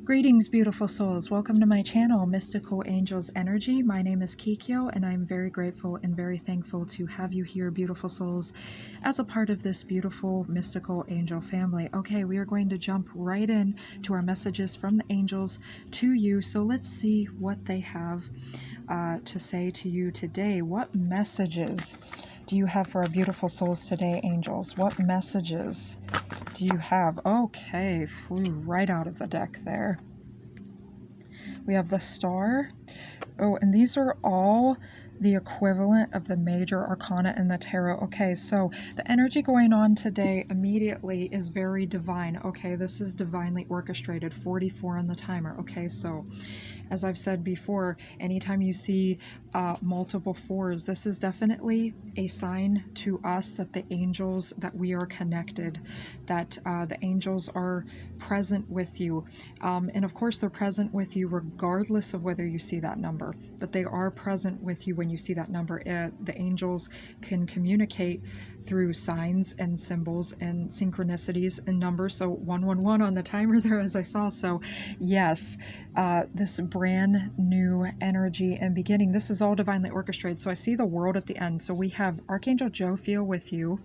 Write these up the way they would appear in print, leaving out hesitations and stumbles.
Greetings, beautiful souls. Welcome to my channel, Mystical Angels Energy. My name is Kikyo, and I'm very grateful and very thankful to have you here, beautiful souls, as a part of this beautiful mystical angel family. Okay, we are going to jump right in to our messages from the angels to you. So let's see what they have to say to you today. What messages do you have for our beautiful souls today, angels? What messages do you have? Okay, flew right out of the deck there. We have the Star. Oh, and these are all the equivalent of the major arcana in the tarot. Okay, so the energy going on today immediately is very divine. Okay, this is divinely orchestrated, 44 on the timer. Okay, so as I've said before, anytime you see multiple fours, this is definitely a sign to us that the angels, that we are connected, that the angels are present with you. And of course, they're present with you regardless of whether you see that number, but they are present with you when you see that number. The angels can communicate through signs and symbols and synchronicities and numbers. So 111 on the timer there, as I saw. So yes, this brand new energy and beginning. This is all divinely orchestrated. So I see the world at the end. So we have Archangel Jophiel with you.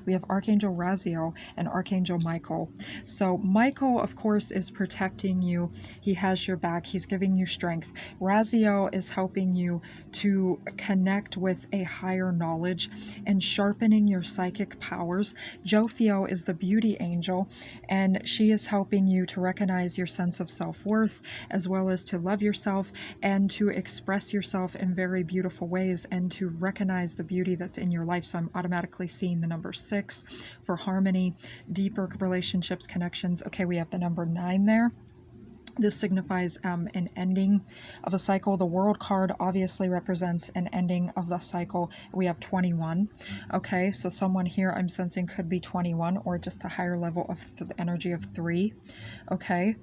We have Archangel Radleigh and Archangel Michael. So Michael, of course, is protecting you. He has your back. He's giving you strength. Radleigh is helping you to connect with a higher knowledge and sharpening your psychic powers. Jophiel is the beauty angel, and she is helping you to recognize your sense of self-worth, as well as to love yourself and to express yourself in very beautiful ways and to recognize the beauty that's in your life. So I'm automatically seeing the number 6 for harmony, deeper relationships, connections. Okay, we have the number 9 there. This signifies an ending of a cycle. The World card obviously represents an ending of the cycle. We have 21. Okay, so someone here I'm sensing could be 21 or just a higher level of the energy of 3. Okay,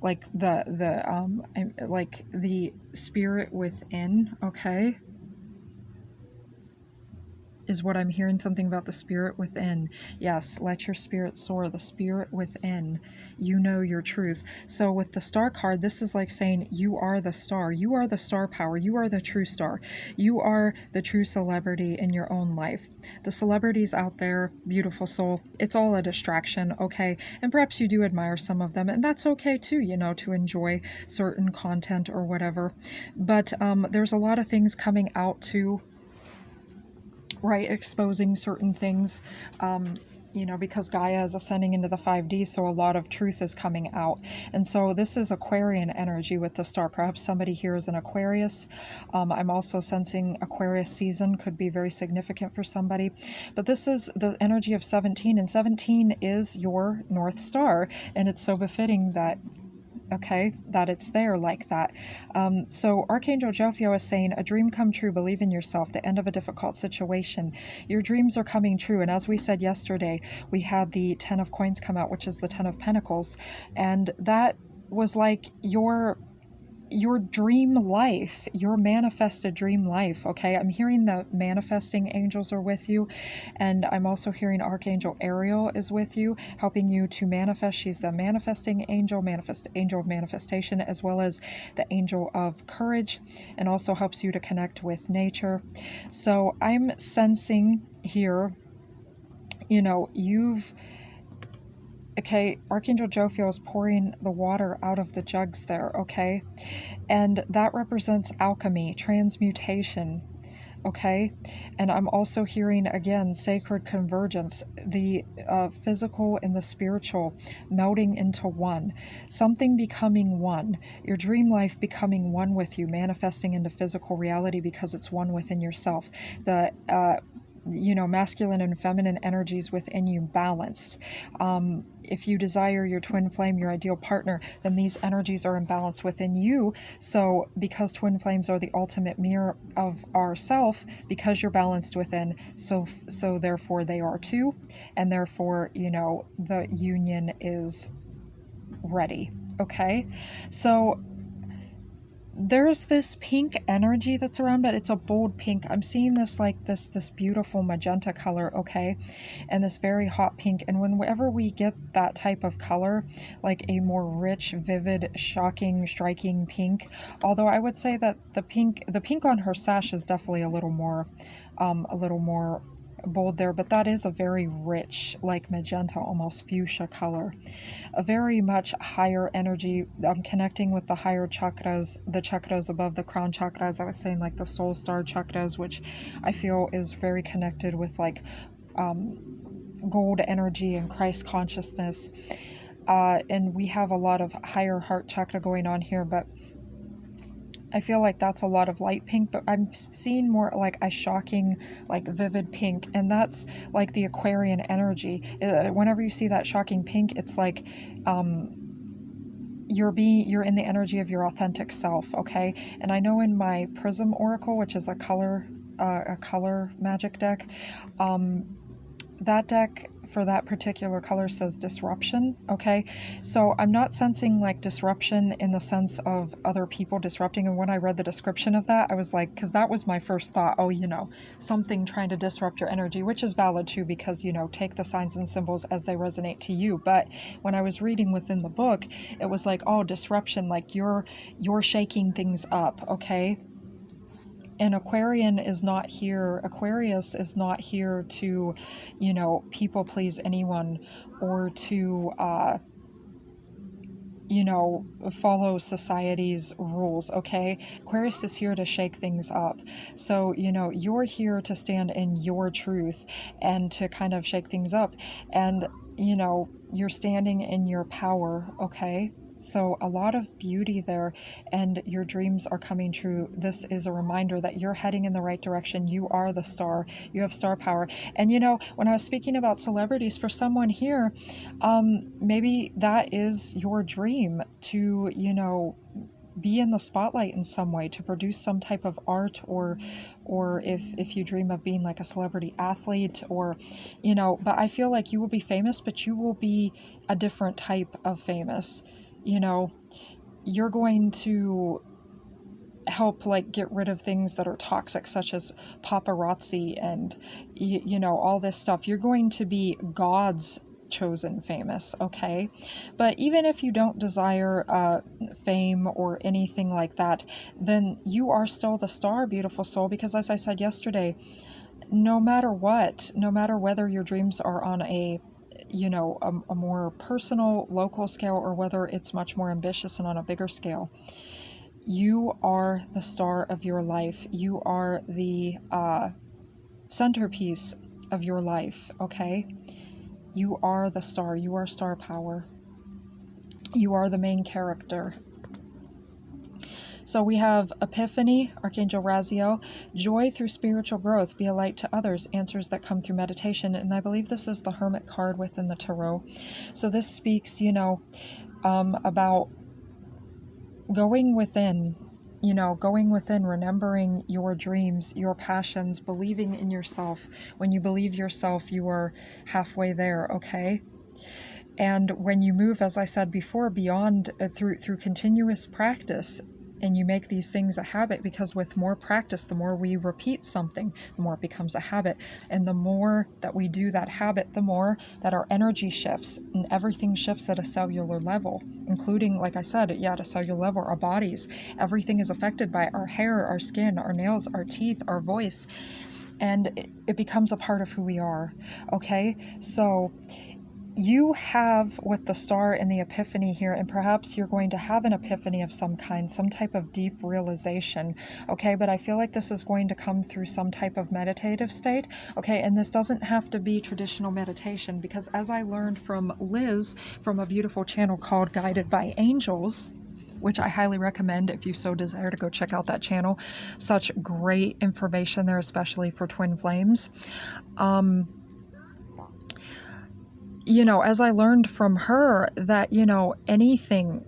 like like the spirit within. Okay, is what I'm hearing, something about the spirit within. Yes, let your spirit soar, the spirit within. You know your truth. So with the Star card, this is like saying you are the star. You are the star power. You are the true star. You are the true celebrity in your own life. The celebrities out there, beautiful soul, it's all a distraction, okay? And perhaps you do admire some of them, and that's okay too, you know, to enjoy certain content or whatever. But there's a lot of things coming out too, right, exposing certain things, you know, because Gaia is ascending into the 5D, so a lot of truth is coming out. And so this is Aquarian energy with the star. Perhaps somebody here is an Aquarius. I'm also sensing Aquarius season could be very significant for somebody. But this is the energy of 17, and 17 is your North Star, and it's so befitting that, okay, that it's there like that. So Archangel Jophiel is saying, a dream come true, believe in yourself, the end of a difficult situation. Your dreams are coming true. And as we said yesterday, we had the 10 of coins come out, which is the 10 of pentacles. And that was like your dream life, your manifested dream life. Okay, I'm hearing the manifesting angels are with you, and I'm also hearing Archangel Ariel is with you, helping you to manifest. She's the manifesting angel, angel of manifestation, as well as the angel of courage, and also helps you to connect with nature. So I'm sensing here, you know, okay, Archangel Jophiel is pouring the water out of the jugs there, okay? And that represents alchemy, transmutation, okay? And I'm also hearing, again, sacred convergence, the physical and the spiritual melding into one, something becoming one, your dream life becoming one with you, manifesting into physical reality because it's one within yourself. The you know, masculine and feminine energies within you balanced. If you desire your twin flame, your ideal partner, then these energies are in balance within you. So because twin flames are the ultimate mirror of ourself, because you're balanced within, so therefore they are too, and therefore, you know, the union is ready. Okay, so there's this pink energy that's around, but it's a bold pink. I'm seeing this like this beautiful magenta color, okay, and this very hot pink. And whenever we get that type of color, like a more rich, vivid, shocking, striking pink, although I would say that the pink on her sash is definitely a little more bold there, but that is a very rich, like magenta, almost fuchsia color, a very much higher energy. I'm connecting with the higher chakras, the chakras above the crown chakra, as I was saying, like the soul star chakras, which I feel is very connected with like gold energy and Christ consciousness. And we have a lot of higher heart chakra going on here, but I feel like that's a lot of light pink, but I'm seeing more like a shocking, like vivid pink, and that's like the Aquarian energy. Whenever you see that shocking pink, it's like you're in the energy of your authentic self, okay? And I know in my Prism Oracle, which is a color magic deck, that deck for that particular color says disruption, okay? So I'm not sensing like disruption in the sense of other people disrupting. And when I read the description of that, I was like, because that was my first thought, oh, something trying to disrupt your energy, which is valid too, because, take the signs and symbols as they resonate to you. But when I was reading within the book, it was like, oh, disruption, like you're shaking things up, okay? And Aquarius is not here to, people please anyone, or to, follow society's rules, okay? Aquarius is here to shake things up. So, you're here to stand in your truth and to kind of shake things up. And, you're standing in your power, okay? So a lot of beauty there, and your dreams are coming true. This is a reminder that you're heading in the right direction. You are the star. You have star power. And when I was speaking about celebrities, for someone here, maybe that is your dream to, be in the spotlight in some way, to produce some type of art, or if you dream of being like a celebrity athlete, or but I feel like you will be famous, but you will be a different type of famous. You're going to help like get rid of things that are toxic, such as paparazzi and all this stuff. You're going to be God's chosen famous, okay? But even if you don't desire fame or anything like that, then you are still the star, beautiful soul, because as I said yesterday, no matter what, no matter whether your dreams are on a more personal, local scale, or whether it's much more ambitious and on a bigger scale, you are the star of your life. You are the centerpiece of your life, okay? You are the star. You are star power. You are the main character. So we have Epiphany, Archangel Raziel, joy through spiritual growth, be a light to others, answers that come through meditation. And I believe this is the Hermit card within the Tarot. So this speaks, about going within, remembering your dreams, your passions, believing in yourself. When you believe yourself, you are halfway there, okay? And when you move, as I said before, beyond through continuous practice, and you make these things a habit, because with more practice, the more we repeat something, the more it becomes a habit. And the more that we do that habit, the more that our energy shifts, and everything shifts at a cellular level, including, like I said, at a cellular level, our bodies. Everything is affected by our hair, our skin, our nails, our teeth, our voice, and it becomes a part of who we are, okay? So you have with the star and the epiphany here, and perhaps you're going to have an epiphany of some kind, some type of deep realization, okay? But I feel like this is going to come through some type of meditative state, okay? And this doesn't have to be traditional meditation, because as I learned from Liz from a beautiful channel called Guided by Angels, which I highly recommend if you so desire to go check out that channel. Such great information there, especially for twin flames. As I learned from her that, anything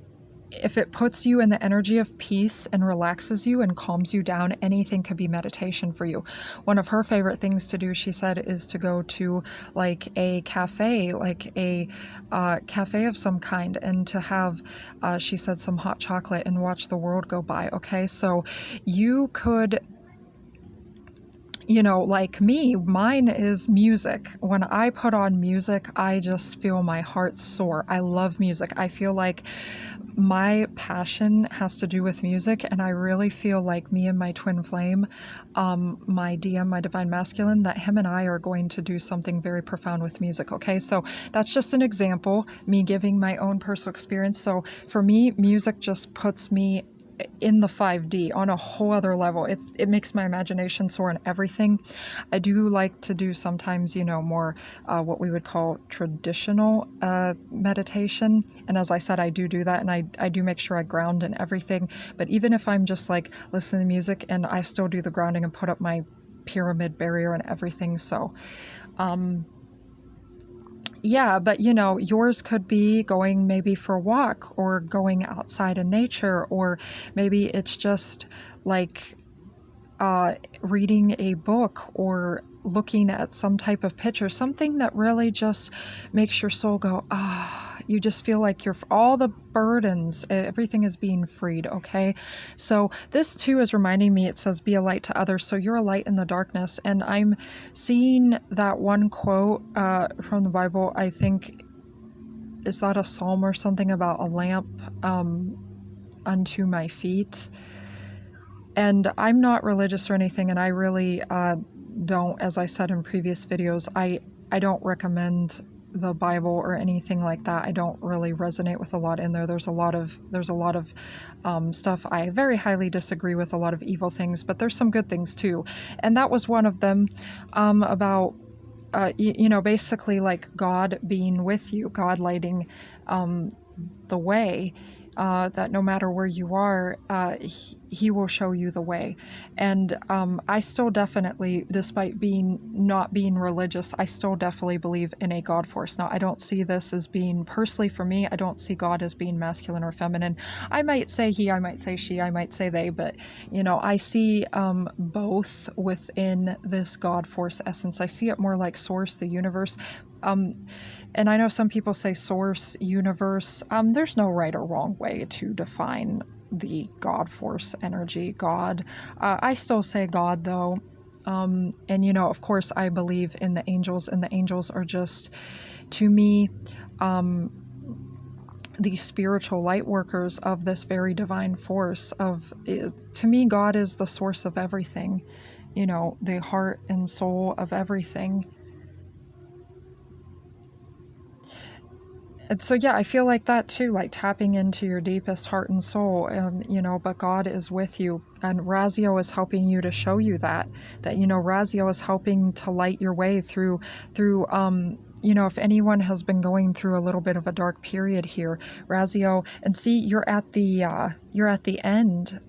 if it puts you in the energy of peace and relaxes you and calms you down, anything could be meditation for you. One of her favorite things to do, she said, is to go to like a cafe, like a cafe of some kind, and to have, she said, some hot chocolate and watch the world go by. Okay, so you could, like me, mine is music. When I put on music, I just feel my heart soar. I love music. I feel like my passion has to do with music, and I really feel like me and my twin flame, my DM, my divine masculine, that him and I are going to do something very profound with music. Okay, so that's just an example, me giving my own personal experience. So for me, music just puts me in the 5D on a whole other level. It makes my imagination soar and everything. I do like to do sometimes, more what we would call traditional meditation. And as I said, I do that, and I do make sure I ground and everything. But even if I'm just like listening to music, and I still do the grounding and put up my pyramid barrier and everything. So, yeah, but yours could be going maybe for a walk, or going outside in nature, or maybe it's just like reading a book, or looking at some type of picture, something that really just makes your soul go, you just feel like all the burdens, everything is being freed. Okay, so this too is reminding me, it says be a light to others, so you're a light in the darkness. And I'm seeing that one quote from the Bible, I think, is that a psalm or something, about a lamp unto my feet. And I'm not religious or anything, and I really don't, as I said in previous videos, I don't recommend the Bible or anything like that. I don't really resonate with a lot in there. There's a lot of stuff I very highly disagree with, a lot of evil things, but there's some good things too. And that was one of them, about basically like God being with you, God lighting the way, that no matter where you are, he will show you the way. And I still definitely, despite not being religious, I still definitely believe in a God force. Now, I don't see this as being, personally for me, I don't see God as being masculine or feminine. I might say he, I might say she, I might say they, but I see both within this God force essence. I see it more like source, the universe. And I know some people say source, universe. There's no right or wrong way to define the God force energy, God. I still say God though. And of course I believe in the angels, and the angels are just, to me, the spiritual light workers of this very divine force to me, God is the source of everything, the heart and soul of everything. And so, yeah, I feel like that too, like tapping into your deepest heart and soul, but God is with you. And Raziel is helping you to show you that Raziel is helping to light your way through, if anyone has been going through a little bit of a dark period here, Raziel, and see, you're at the end.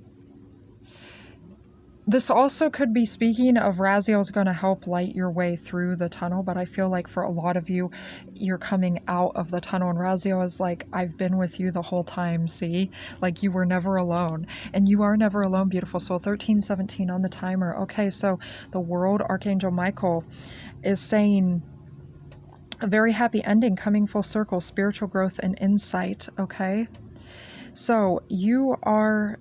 This also could be speaking of Raziel is going to help light your way through the tunnel, but I feel like for a lot of you, you're coming out of the tunnel, and Raziel is like, I've been with you the whole time, see? Like, you were never alone, and you are never alone, beautiful soul. 1317 on the timer. Okay, so the world, Archangel Michael, is saying a very happy ending, coming full circle, spiritual growth and insight, okay? So you are...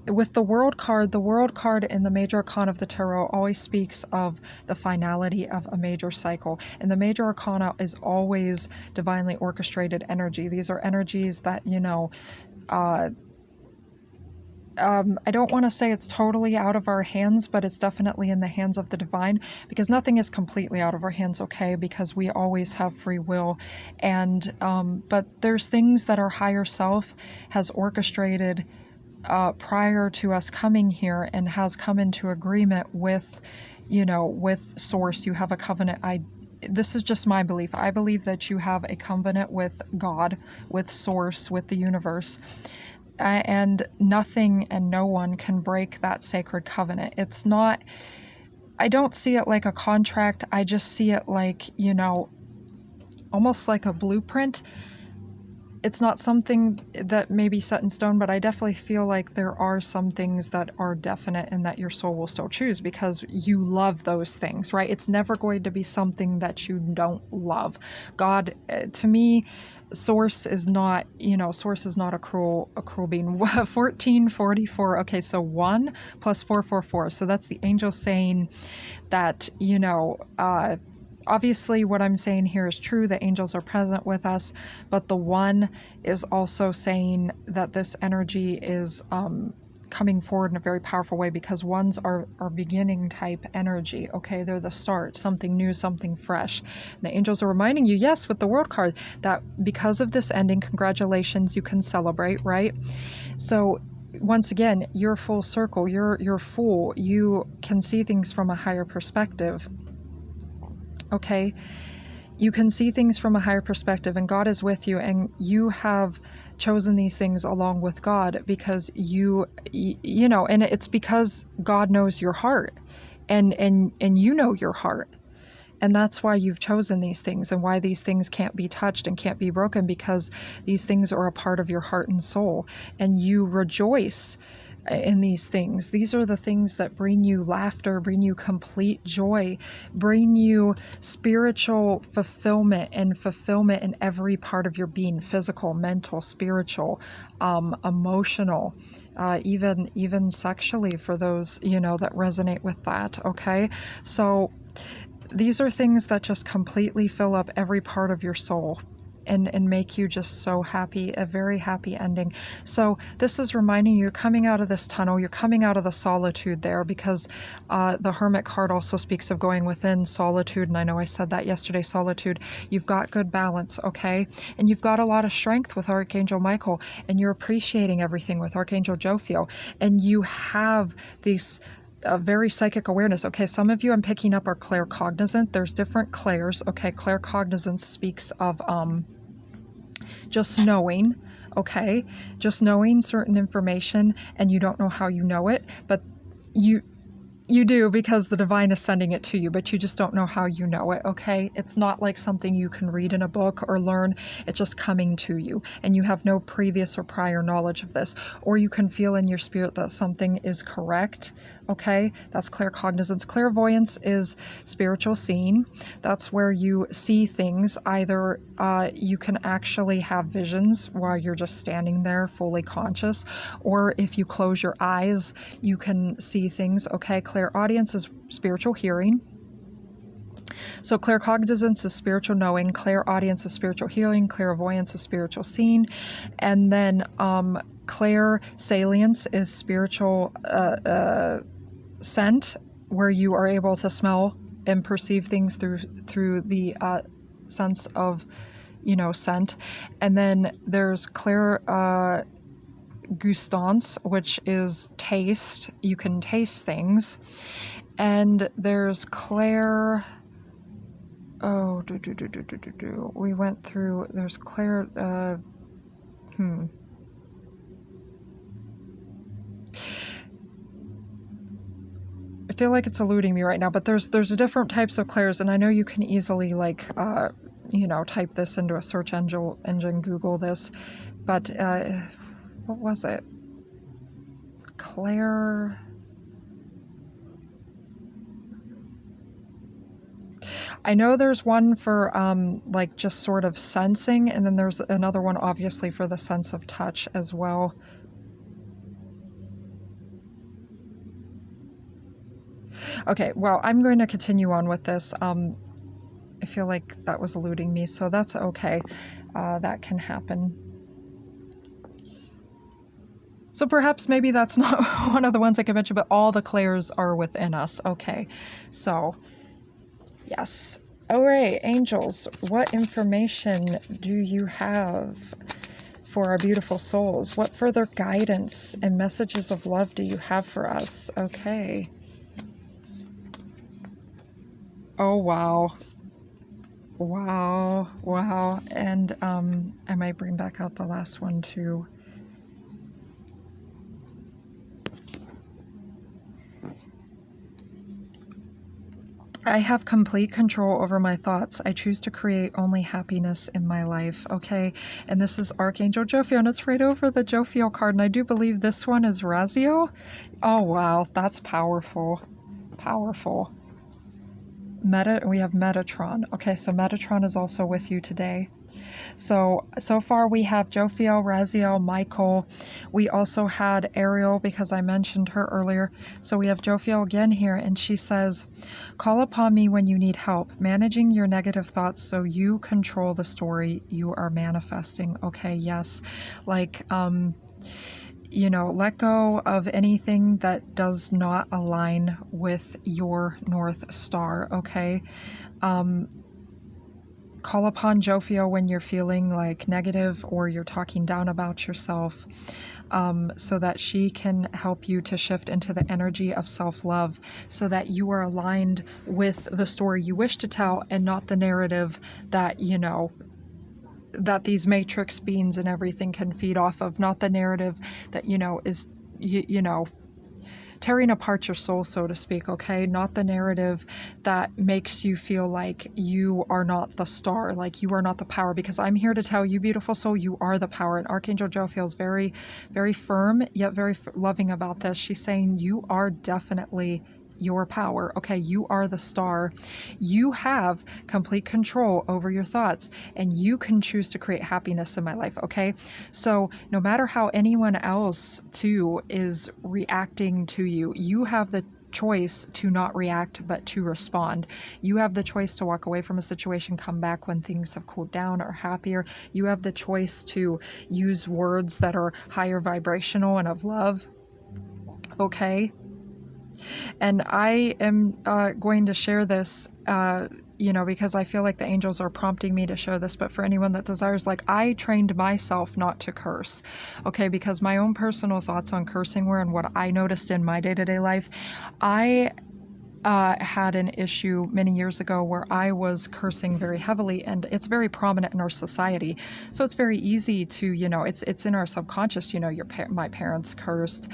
with the world card in the major arcana of the tarot always speaks of the finality of a major cycle. And the major arcana is always divinely orchestrated energy. These are energies that, I don't want to say it's totally out of our hands, but it's definitely in the hands of the divine, because nothing is completely out of our hands, okay? Because we always have free will. And, but there's things that our higher self has orchestrated prior to us coming here, and has come into agreement with, with source. You have a covenant. This is just my belief. I believe that you have a covenant with God, with source, with the universe. And nothing and no one can break that sacred covenant. It's not, I don't see it like a contract. I just see it like, almost like a blueprint. it's not something that may be set in stone, but I definitely feel like there are some things that are definite and that your soul will still choose because you love those things, right? It's never going to be something that you don't love. God, to me, source is not, source is not a cruel being. 1444. Okay, so 1 plus 444. So that's the angel saying that, obviously what I'm saying here is true. The angels are present with us, but the 1 is also saying that this energy is coming forward in a very powerful way because 1s are beginning type energy. Okay, they're the start, something new, something fresh. The angels are reminding you, yes, with the World card, that because of this ending, congratulations, you can celebrate, right? So once again, you're full circle, you're full, you can see things from a higher perspective. Okay, you can see things from a higher perspective, and God is with you, and you have chosen these things along with God because and it's because God knows your heart, and you know your heart. And that's why you've chosen these things and why these things can't be touched and can't be broken, because these things are a part of your heart and soul, and you rejoice in these things. These are the things that bring you laughter, bring you complete joy, bring you spiritual fulfillment in every part of your being, physical, mental, spiritual, emotional, even sexually, for those, that resonate with that. Okay. So these are things that just completely fill up every part of your soul and make you just so happy, a very happy ending. So this is reminding you, you're coming out of this tunnel, you're coming out of the solitude there, because the Hermit card also speaks of going within solitude, and I know I said that yesterday, solitude. You've got good balance, okay? And you've got a lot of strength with Archangel Michael, and you're appreciating everything with Archangel Jophiel, and you have these a very psychic awareness. Okay, some of you I'm picking up are claircognizant. There's different clairs. Okay, claircognizance speaks of just knowing, okay, just knowing certain information, and you don't know how you know it, but you do, because the divine is sending it to you, but you just don't know how you know it, okay? It's not like something you can read in a book or learn. It's just coming to you, and you have no previous or prior knowledge of this. Or you can feel in your spirit that something is correct, okay? That's claircognizance. Clairvoyance is spiritual seeing. That's where you see things. Either you can actually have visions while you're just standing there fully conscious, or if you close your eyes, you can see things, okay? Clairaudience is spiritual hearing. So claircognizance is spiritual knowing, clairaudience is spiritual hearing, clairvoyance is spiritual seeing, and then clairsalience is spiritual scent, where you are able to smell and perceive things through the sense of, scent. And then there's gustance, which is taste. You can taste things. And there's clair. Oh, we went through. There's clair. I feel like it's eluding me right now, but there's different types of clairs, and I know you can easily type this into a search engine, Google this, but what was it? Claire. I know there's one for just sort of sensing, and then there's another one obviously for the sense of touch as well. Okay, well, I'm going to continue on with this. I feel like that was eluding me, so that's okay. That can happen. So perhaps maybe that's not one of the ones I can mention, but all the clairs are within us. Okay, so yes. All right, angels, what information do you have for our beautiful souls? What further guidance and messages of love do you have for us? Okay. Oh, wow. Wow. Wow. And I might bring back out the last one too. I have complete control over my thoughts. I choose to create only happiness in my life. Okay. And this is Archangel Jophiel, and it's right over the Jophiel card. And I do believe this one is Raziel. Oh, wow. That's powerful. Powerful. We have Metatron. Okay. So Metatron is also with you today. So far we have Jophiel, Raziel, Michael. We also had Ariel because I mentioned her earlier. So we have Jophiel again here, and she says, call upon me when you need help, managing your negative thoughts so you control the story you are manifesting. Okay, yes. Like, let go of anything that does not align with your North Star, okay? Call upon Jophiel when you're feeling like negative or you're talking down about yourself, so that she can help you to shift into the energy of self-love so that you are aligned with the story you wish to tell and not the narrative that, that these matrix beings and everything can feed off of, not the narrative that, is, tearing apart your soul, so to speak, okay? Not the narrative that makes you feel like you are not the star, like you are not the power, because I'm here to tell you, beautiful soul, you are the power. And Archangel Jophiel is very, very firm, yet very loving about this. She's saying you are definitely your power. Okay, you are the star. You have complete control over your thoughts, and you can choose to create happiness in my life. Okay, so no matter how anyone else too is reacting to you, you have the choice to not react but to respond. You have the choice to walk away from a situation, come back when things have cooled down or happier. You have the choice to use words that are higher vibrational and of love. Okay, and I am going to share this, because I feel like the angels are prompting me to share this. But for anyone that desires, like, I trained myself not to curse, okay, because my own personal thoughts on cursing were, and what I noticed in my day-to-day life, I had an issue many years ago where I was cursing very heavily, and it's very prominent in our society. So it's very easy to, it's in our subconscious. My parents cursed,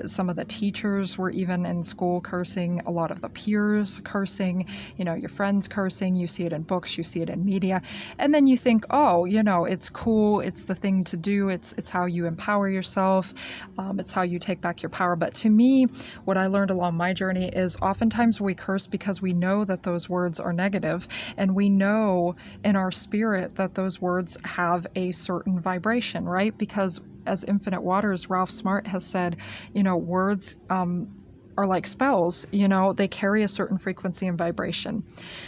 some of the teachers were even in school cursing, a lot of the peers cursing, your friends cursing. You see it in books, you see it in media, and then you think, oh, it's cool, it's the thing to do, it's how you empower yourself, it's how you take back your power. But to me, what I learned along my journey is oftentimes we curse because we know that those words are negative, and we know in our spirit that those words have a certain vibration, right? Because as Infinite Waters, Ralph Smart has said, words are like spells, they carry a certain frequency and vibration.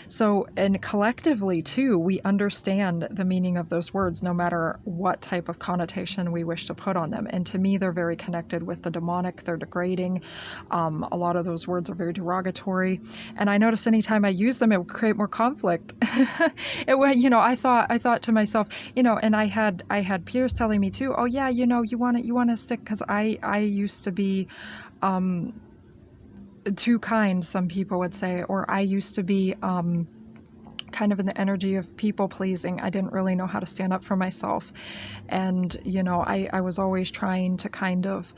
So, and collectively too, we understand the meaning of those words, no matter what type of connotation we wish to put on them. And to me, they're very connected with the demonic, they're degrading. A lot of those words are very derogatory. And I noticed anytime I use them, it would create more conflict. I thought to myself, and I had peers telling me too, oh yeah, you want to stick, because I used to be, too kind, some people would say, or I used to be kind of in the energy of people pleasing. I didn't really know how to stand up for myself, and I was always trying to kind of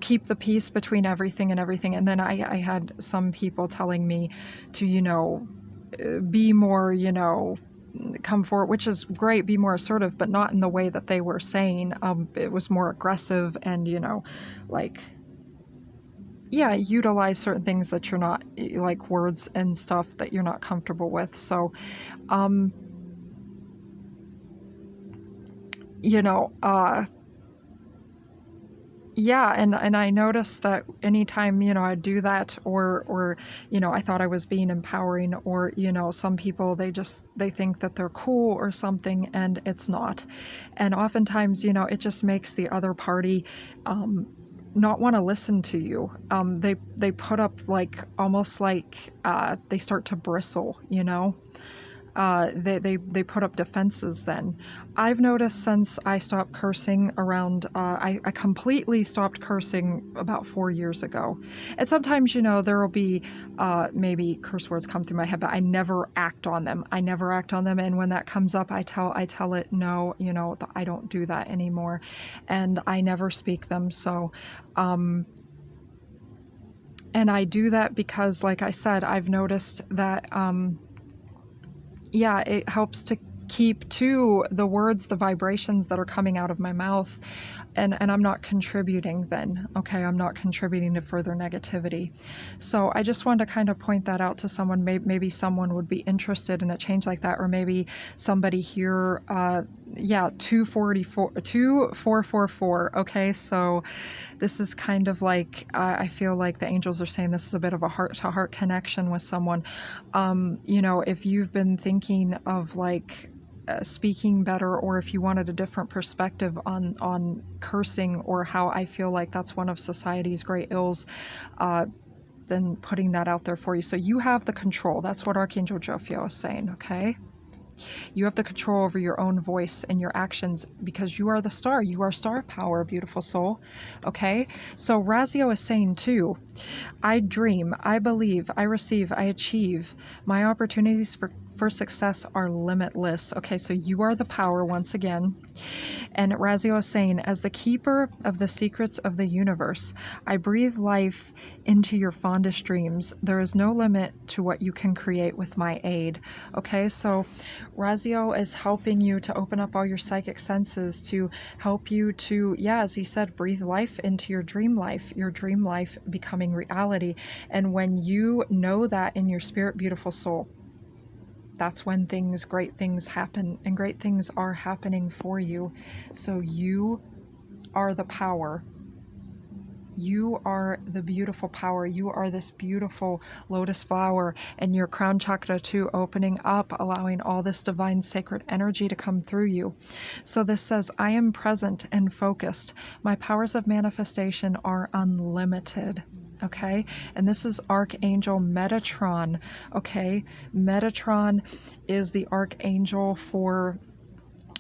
keep the peace between everything. And then I had some people telling me to be more, come forward, which is great, be more assertive, but not in the way that they were saying. It was more aggressive, and utilize certain things that you're not, like words and stuff that you're not comfortable with. So yeah, and I noticed that anytime, I'd do that, or I thought I was being empowering, or, some people, they think that they're cool or something, and it's not. And oftentimes, it just makes the other party not want to listen to you. They put up, like, almost like they start to bristle, they put up defenses then. I've noticed since I stopped cursing around, I completely stopped cursing about 4 years ago. And sometimes, there will be maybe curse words come through my head, but I never act on them. And when that comes up, I tell it, no, I don't do that anymore. And I never speak them. So, And I do that because, like I said, I've noticed that, yeah, it helps to keep to the words, the vibrations that are coming out of my mouth. And I'm not contributing then, okay? I'm not contributing to further negativity. So I just wanted to kind of point that out to someone. Maybe someone would be interested in a change like that, or maybe somebody here, yeah, 2444, okay? So this is kind of like, I feel like the angels are saying this is a bit of a heart-to-heart connection with someone. You know, if you've been thinking of like, speaking better, or if you wanted a different perspective on cursing, or how I feel like that's one of society's great ills, then putting that out there for you. So you have the control. That's what Archangel Jophiel is saying, okay? You have the control over your own voice and your actions, because you are the star. You are star power, beautiful soul. Okay? So Raziel is saying too, I dream, I believe, I receive, I achieve. My opportunities for success are limitless. Okay, so you are the power once again. And Raziel is saying, as the keeper of the secrets of the universe, I breathe life into your fondest dreams. There is no limit to what you can create with my aid. Okay, so Raziel is helping you to open up all your psychic senses, to help you to, yeah, as he said, breathe life into your dream life becoming reality. And when you know that in your spirit, beautiful soul, that's when great things happen, and great things are happening for you. So you are the power. You are the beautiful power. You are this beautiful lotus flower, and your crown chakra too, opening up, allowing all this divine sacred energy to come through you. So this says, I am present and focused. My powers of manifestation are unlimited. Okay, and this is Archangel Metatron. Okay, Metatron is the archangel for,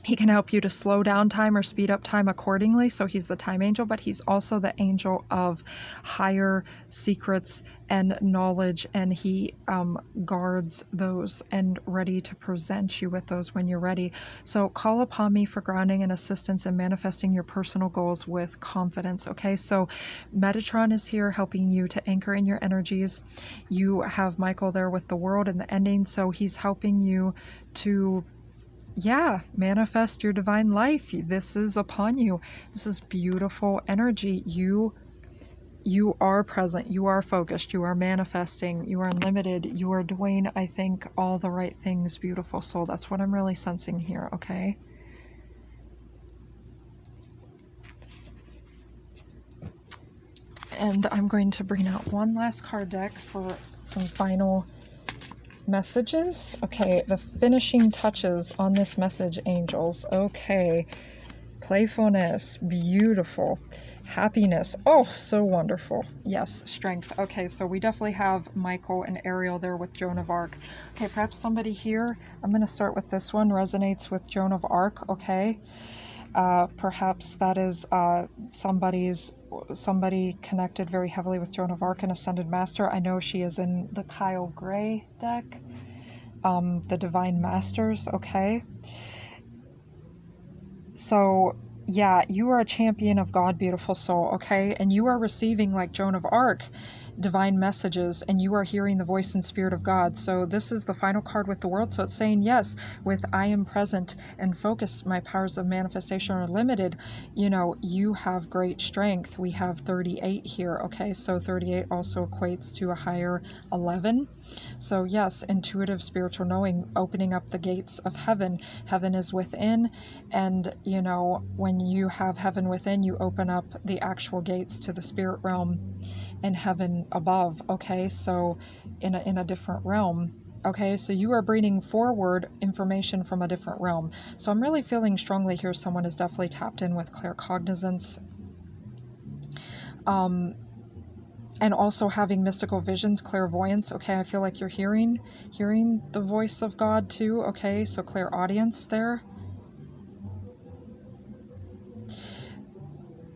he can help you to slow down time or speed up time accordingly. So he's the time angel, but he's also the angel of higher secrets and knowledge, and he guards those and ready to present you with those when you're ready. So call upon me for grounding and assistance in manifesting your personal goals with confidence. Okay, so Metatron is here helping you to anchor in your energies. You have Michael there with the world and the ending, so he's helping you to, yeah, manifest your divine life. This is upon you. This is beautiful energy. You are present, you are focused, you are manifesting, you are unlimited, you are doing, I think, all the right things, beautiful soul. That's what I'm really sensing here, okay? And I'm going to bring out one last card deck for some final messages. Okay, the finishing touches on this message, angels. Okay, playfulness, beautiful. Happiness, oh, so wonderful. Yes, strength. Okay, so we definitely have Michael and Ariel there with Joan of Arc. Okay, perhaps somebody here, I'm going to start with this one, resonates with Joan of Arc. Okay, perhaps that is somebody connected very heavily with Joan of Arc and Ascended Master. I know she is in the Kyle Gray deck, the Divine Masters. Okay, so yeah, you are a champion of God, beautiful soul. Okay, and you are receiving, like Joan of Arc, divine messages, and you are hearing the voice and spirit of God. So this is the final card with the world. So it's saying, yes, with I am present and focus, my powers of manifestation are limited. You know, you have great strength. We have 38 here. Okay, so 38 also equates to a higher 11. So yes, intuitive spiritual knowing, opening up the gates of heaven. Heaven is within, and you know, when you have heaven within, you open up the actual gates to the spirit realm and heaven above. Okay, so in a different realm. Okay, so you are bringing forward information from a different realm. So I'm really feeling strongly here someone is definitely tapped in with claircognizance, and also having mystical visions, clairvoyance. Okay, I feel like you're hearing the voice of God too. Okay, so clairaudience there.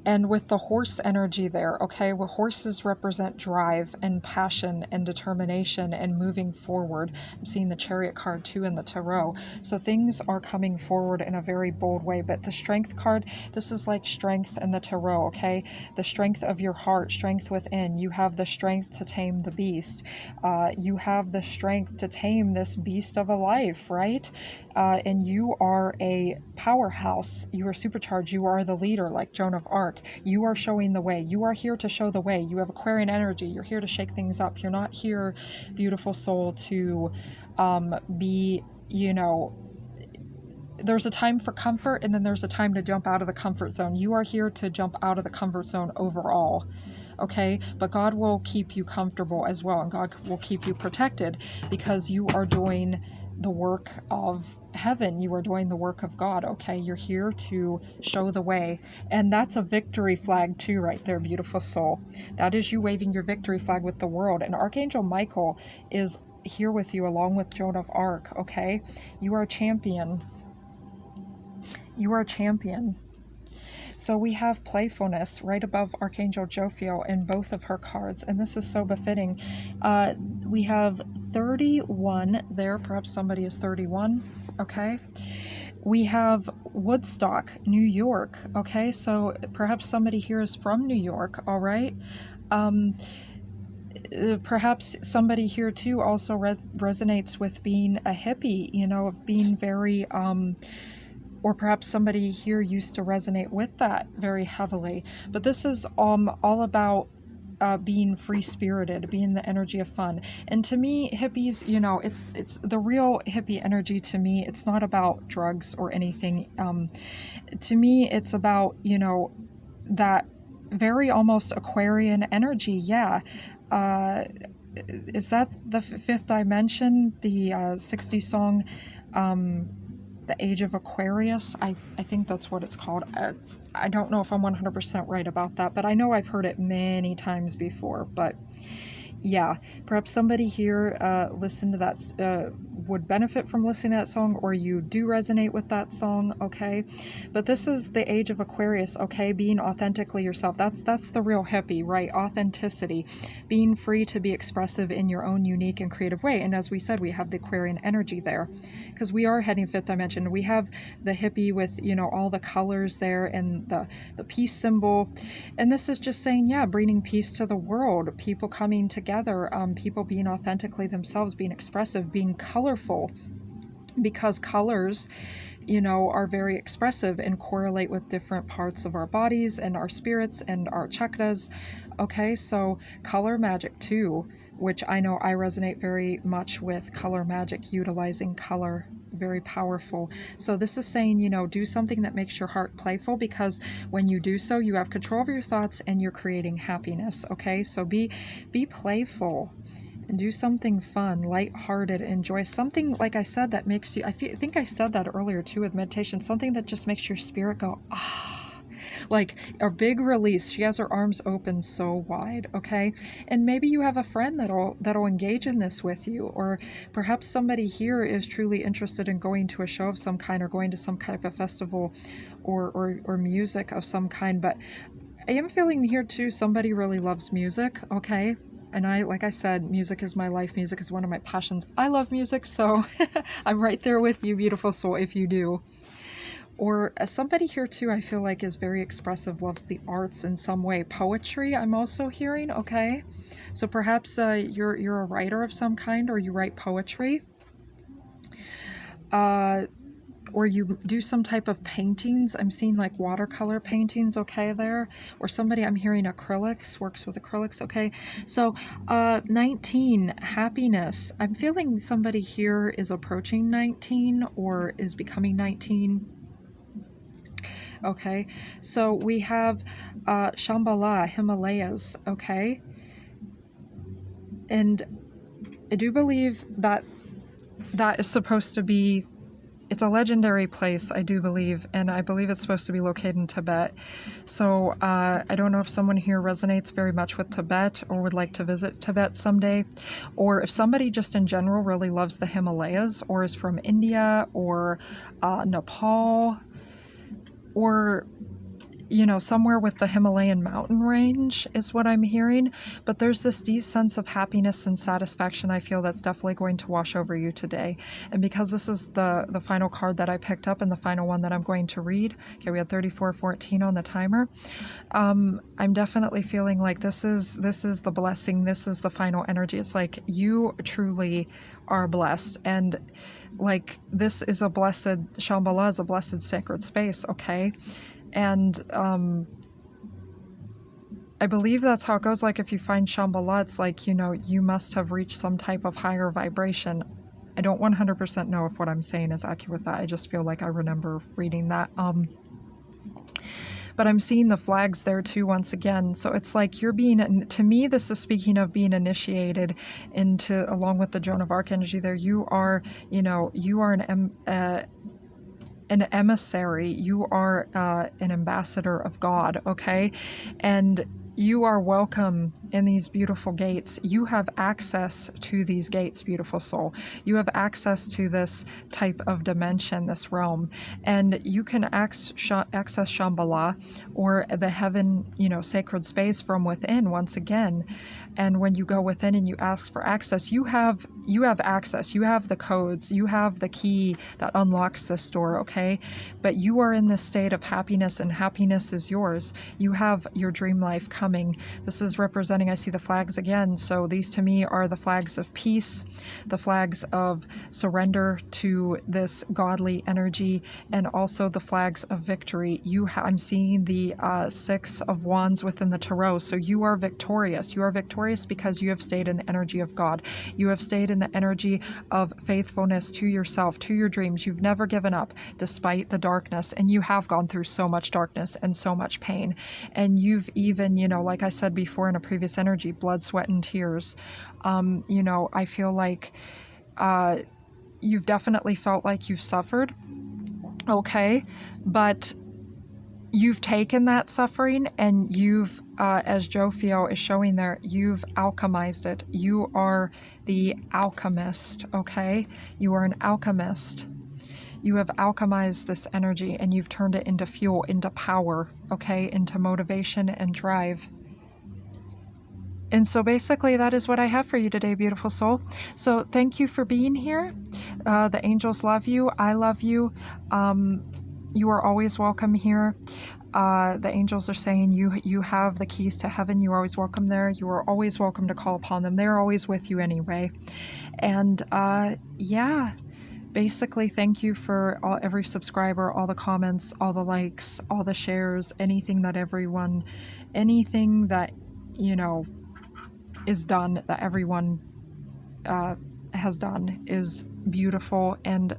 And with the horse energy there, okay, well, horses represent drive and passion and determination and moving forward. I'm seeing the Chariot card too in the Tarot. So things are coming forward in a very bold way. But the Strength card, this is like strength in the Tarot, okay? The strength of your heart, strength within. You have the strength to tame the beast. You have the strength to tame this beast of a life, right? And you are a powerhouse. You are supercharged. You are the leader, like Joan of Arc. You are showing the way. You are here to show the way. You have Aquarian energy. You're here to shake things up. You're not here, beautiful soul, to be, you know, there's a time for comfort and then there's a time to jump out of the comfort zone. You are here to jump out of the comfort zone overall. Okay, but God will keep you comfortable as well, and God will keep you protected because you are doing the work of heaven. You are doing the work of God. Okay, you're here to show the way, and that's a victory flag too, right there, beautiful soul. That is you waving your victory flag with the world. And Archangel Michael is here with you along with Joan of Arc. Okay, you are a champion. You are a champion. So we have playfulness right above Archangel Jophiel in both of her cards, and this is so befitting. We have 31 there. Perhaps somebody is 31. Okay. We have Woodstock, New York. Okay, so perhaps somebody here is from New York. All right. Perhaps somebody here too also resonates with being a hippie, you know, of being very or perhaps somebody here used to resonate with that very heavily. But this is all about being free-spirited, being the energy of fun. And to me, hippies, you know, it's the real hippie energy. To me, it's not about drugs or anything. To me, it's about, you know, that very almost Aquarian energy. Yeah. Is that the fifth dimension, the 60s song, The Age of Aquarius? I think that's what it's called. I don't know if I'm 100% right about that, but I know I've heard it many times before. But yeah, perhaps somebody here listened to that, would benefit from listening to that song, or you do resonate with that song, okay? But this is the Age of Aquarius, okay? Being authentically yourself. That's the real hippie, right? Authenticity. Being free to be expressive in your own unique and creative way. And as we said, we have the Aquarian energy there, because we are heading fifth dimension. We have the hippie with, you know, all the colors there and the peace symbol. And this is just saying, yeah, bringing peace to the world, people coming together, people being authentically themselves, being expressive, being colorful, because colors, you know, are very expressive and correlate with different parts of our bodies and our spirits and our chakras. Okay, so color magic too, which I know I resonate very much with color magic, utilizing color, very powerful. So this is saying, you know, do something that makes your heart playful, because when you do so, you have control over your thoughts and you're creating happiness. Okay, so be playful and do something fun, lighthearted, enjoy something, like I said, that makes you, I think I said that earlier too with meditation, something that just makes your spirit go, ah, like a big release. She has her arms open so wide, okay? And maybe you have a friend that'll engage in this with you, or perhaps somebody here is truly interested in going to a show of some kind, or going to some kind of a festival or music of some kind. But I am feeling here too, somebody really loves music, okay? And like I said, music is my life. Music is one of my passions. I love music, so I'm right there with you, beautiful soul, if you do. Or somebody here too, I feel like is very expressive, loves the arts in some way. Poetry, I'm also hearing, okay? So perhaps you're a writer of some kind, or you write poetry. Or you do some type of paintings. I'm seeing like watercolor paintings, okay, there. Or somebody, I'm hearing acrylics, works with acrylics, okay. So 19, happiness. I'm feeling somebody here is approaching 19 or is becoming 19. Okay, so we have Shambhala, Himalayas, okay. And I do believe that is supposed to be, it's a legendary place, I do believe, and I believe it's supposed to be located in Tibet. So I don't know if someone here resonates very much with Tibet or would like to visit Tibet someday, or if somebody just in general really loves the Himalayas, or is from India or Nepal, or somewhere with the Himalayan mountain range is what I'm hearing. But there's this deep sense of happiness and satisfaction I feel that's definitely going to wash over you today. And because this is the final card that I picked up and the final one that I'm going to read, okay, we had 34:14 on the timer. I'm definitely feeling like this is the blessing. This is the final energy. It's like you truly are blessed, and like this is a blessed, Shambhala is a blessed sacred space, okay? And I believe that's how it goes. Like if you find Shambhala, it's like, you must have reached some type of higher vibration. I don't 100% know if what I'm saying is accurate with that. I just feel like I remember reading that. But I'm seeing the flags there too once again. So it's like to me, this is speaking of being initiated into, along with the Joan of Arc energy there, you are an emissary, you are an ambassador of God, okay? And you are welcome in these beautiful gates. You have access to these gates, beautiful soul. You have access to this type of dimension, this realm, and you can access Shambhala, or the heaven, sacred space from within once again. And when you go within and you ask for access, you have access. You have the codes. You have the key that unlocks this door, okay? But you are in this state of happiness, and happiness is yours. You have your dream life coming. This is representing, I see the flags again. So these to me are the flags of peace, the flags of surrender to this godly energy, and also the flags of victory. I'm seeing the Six of Wands within the Tarot. So you are victorious. You are victorious because you have stayed in the energy of God. You have stayed in the energy of faithfulness to yourself, to your dreams. You've never given up despite the darkness, and you have gone through so much darkness and so much pain. And you've even, like I said before in a previous energy, blood, sweat, and tears. I feel like you've definitely felt like you've suffered, okay? But you've taken that suffering and you've, as Jophiel is showing there, you've alchemized it. You are the alchemist, okay? You are an alchemist. You have alchemized this energy and you've turned it into fuel, into power, okay? Into motivation and drive. And so basically that is what I have for you today, beautiful soul. So thank you for being here. The angels love you. I love you. You are always welcome here. The angels are saying you have the keys to heaven. You are always welcome there. You are always welcome to call upon them. They're always with you anyway. And basically thank you for every subscriber, all the comments, all the likes, all the shares, anything that is done, that everyone has done is beautiful and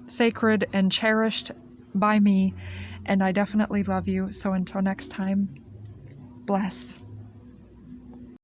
sacred and cherished by me, and I definitely love you. So until next time, bless.